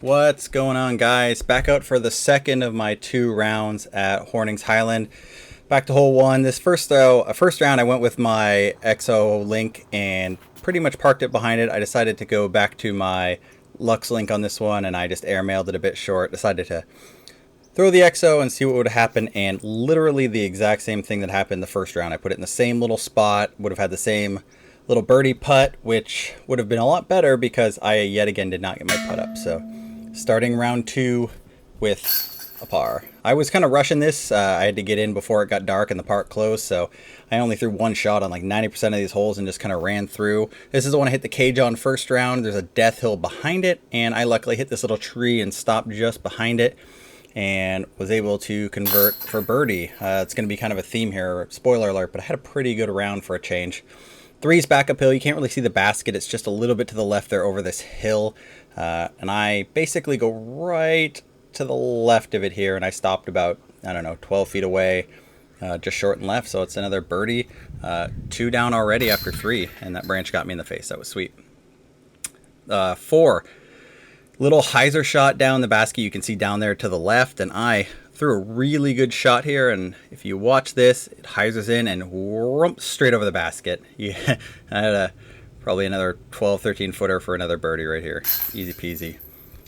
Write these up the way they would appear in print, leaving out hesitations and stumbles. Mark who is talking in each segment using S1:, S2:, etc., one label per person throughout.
S1: What's going on, guys? Back out for the second of my 2 rounds at Hornings Highland. Back to hole one. This first round I went with my XO link and pretty much parked it behind it. I decided to go back to my Lux link on this one, and I just airmailed it a bit short. Decided to throw the XO and see what would happen, and literally the exact same thing that happened the first round. I put it in the same little spot, would have had the same little birdie putt, which would have been a lot better because I yet again did not get my putt up. So starting round two with a par. I was kind of rushing this. I had to get in before it got dark and the park closed, so I only threw one shot on like 90% of these holes and just kind of ran through. This is the one I hit the cage on first round. There's a death hill behind it, and I luckily hit this little tree and stopped just behind it and was able to convert for birdie. It's going to be kind of a theme here, spoiler alert, but I had a pretty good round for a change. Three's back uphill. You can't really see the basket. It's just a little bit to the left there over this hill. And I basically go right to the left of it here, and I stopped about, I don't know, 12 feet away, just short and left. So it's another birdie. 2 down already after 3, and that branch got me in the face. That was sweet. 4. Little hyzer shot down the basket. You can see down there to the left, and I threw a really good shot here, and if you watch this, it hyzers in and whoomp, straight over the basket. Yeah, I had probably another 12-13 footer for another birdie right here. Easy peasy.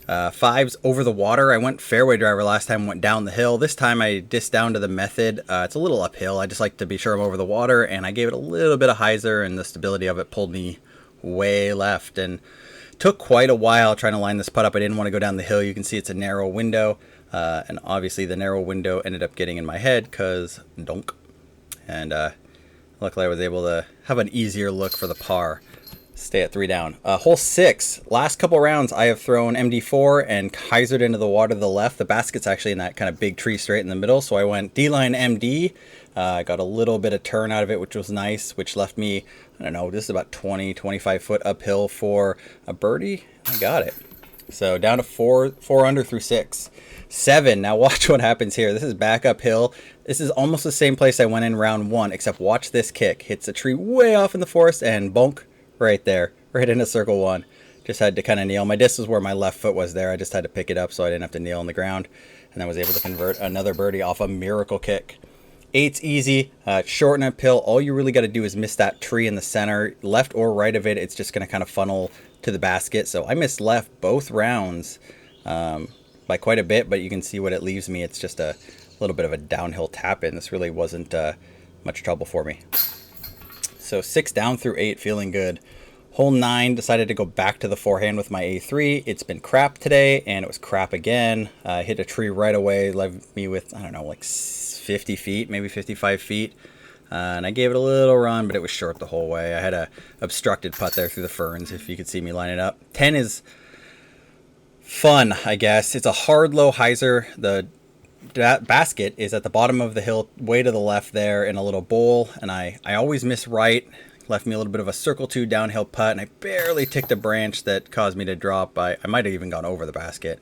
S1: 5's over the water. I went fairway driver last time, went down the hill. This time I dissed down to the method. It's a little uphill. I just like to be sure I'm over the water, and I gave it a little bit of hyzer, and the stability of it pulled me way left, and took quite a while trying to line this putt up. I didn't want to go down the hill. You can see it's a narrow window. And obviously the narrow window ended up getting in my head because donk. And luckily I was able to have an easier look for the par. Stay at 3 down. Hole 6. Last couple rounds I have thrown MD4 and hyzered into the water to the left. The basket's actually in that kind of big tree straight in the middle. So I went D-line MD. I got a little bit of turn out of it, which was nice, which left me, I don't know, this is about 20-25 foot uphill for a birdie. I got it. So down to 4 under through 6. 7. Now watch what happens here. This is back uphill. This is almost the same place I went in round 1, except watch this kick. Hits a tree way off in the forest and bonk right there, right into circle 1. Just had to kind of kneel. My disc was where my left foot was there. I just had to pick it up so I didn't have to kneel on the ground. And I was able to convert another birdie off a miracle kick. 8's easy, short and uphill. All you really got to do is miss that tree in the center, left or right of it. It's just going to kind of funnel to the basket. So I missed left both rounds by quite a bit, but you can see what it leaves me. It's just a little bit of a downhill tap in. This really wasn't much trouble for me. So 6 down through 8, feeling good. Hole 9, decided to go back to the forehand with my A3. It's been crap today, and it was crap again. Hit a tree right away, left me with, I don't know, like 50 feet, maybe 55 feet. And I gave it a little run, but it was short the whole way. I had a obstructed putt there through the ferns, if you could see me line it up. 10 is fun, I guess. It's a hard low hyzer. The basket is at the bottom of the hill, way to the left there in a little bowl, and I always miss right. Left me a little bit of a circle 2 downhill putt, and I barely ticked a branch that caused me to drop. I might have even gone over the basket.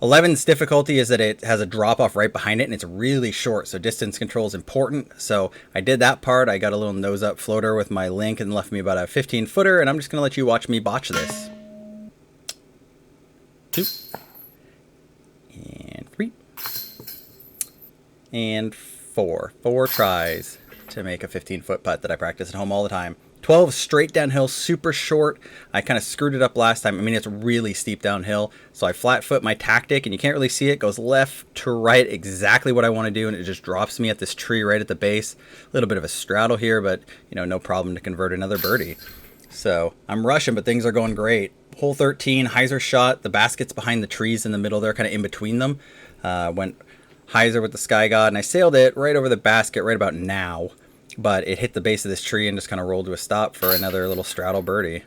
S1: 11's difficulty is that it has a drop off right behind it, and it's really short, so distance control is important. So I did that part. I got a little nose up floater with my link and left me about a 15 footer, and I'm just going to let you watch me botch this. 2 and 3 and 4. 4 tries to make a 15-foot putt that I practice at home all the time. 12 straight downhill, super short. I kind of screwed it up last time. I mean, it's really steep downhill. So I flat foot my tactic, and you can't really see it. It goes left to right, exactly what I want to do, and it just drops me at this tree right at the base. A little bit of a straddle here, but no problem to convert another birdie. So I'm rushing, but things are going great. Hole 13, hyzer shot. The basket's behind the trees in the middle there, kind of in between them. Went hyzer with the Sky God, and I sailed it right over the basket right about now. But it hit the base of this tree and just kind of rolled to a stop for another little straddle birdie.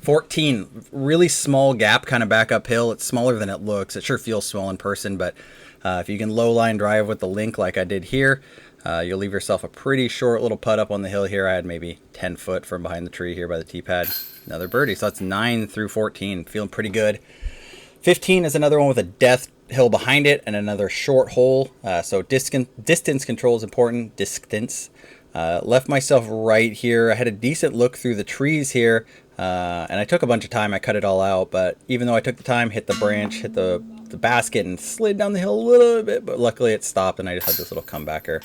S1: 14, really small gap kind of back uphill. It's smaller than it looks. It sure feels small in person, but if you can low line drive with the link like I did here, you'll leave yourself a pretty short little putt up on the hill here. I had maybe 10 foot from behind the tree here by the tee pad. Another birdie. So that's 9 through 14. Feeling pretty good. 15 is another one with a death hill behind it and another short hole. So distance control is important. Distance. Left myself right here. I had a decent look through the trees here. And I took a bunch of time. I cut it all out, but even though I took the time, hit the branch, hit the basket, and slid down the hill a little bit, but luckily it stopped, and I just had this little comebacker.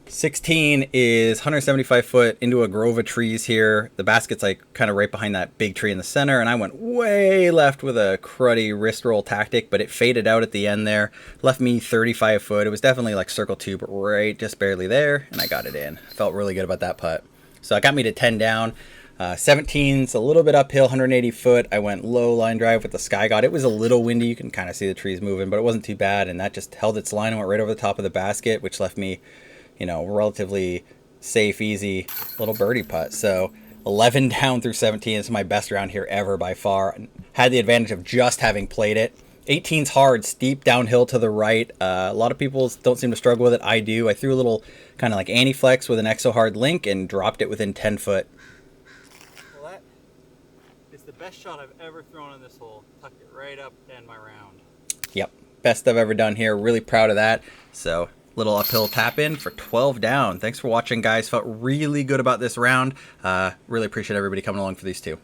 S1: 16 is 175 foot into a grove of trees here. The basket's like kind of right behind that big tree in the center, and I went way left with a cruddy wrist roll tactic, but it faded out at the end there. Left me 35 foot. It was definitely like circle two, but right just barely there, and I got it in. Felt really good about that putt. So it got me to 10 down. 17's a little bit uphill, 180 foot. I went low line drive with the Sky God. It was a little windy. You can kind of see the trees moving, but it wasn't too bad, and that just held its line and went right over the top of the basket, which left me, you know, relatively safe, easy little birdie putt. So 11 down through 17 is my best round here ever by far. Had the advantage of just having played it. 18's hard, steep downhill to the right. A lot of people don't seem to struggle with it. I do. I threw a little kind of like anti-flex with an exo hard link and dropped it within 10 foot. Well, that is the best shot I've ever thrown in this hole. Tucked it right up to end my round. Yep, best I've ever done here. Really proud of that. So little uphill tap in for 12 down. Thanks for watching, guys. Felt really good about this round. Really appreciate everybody coming along for these two.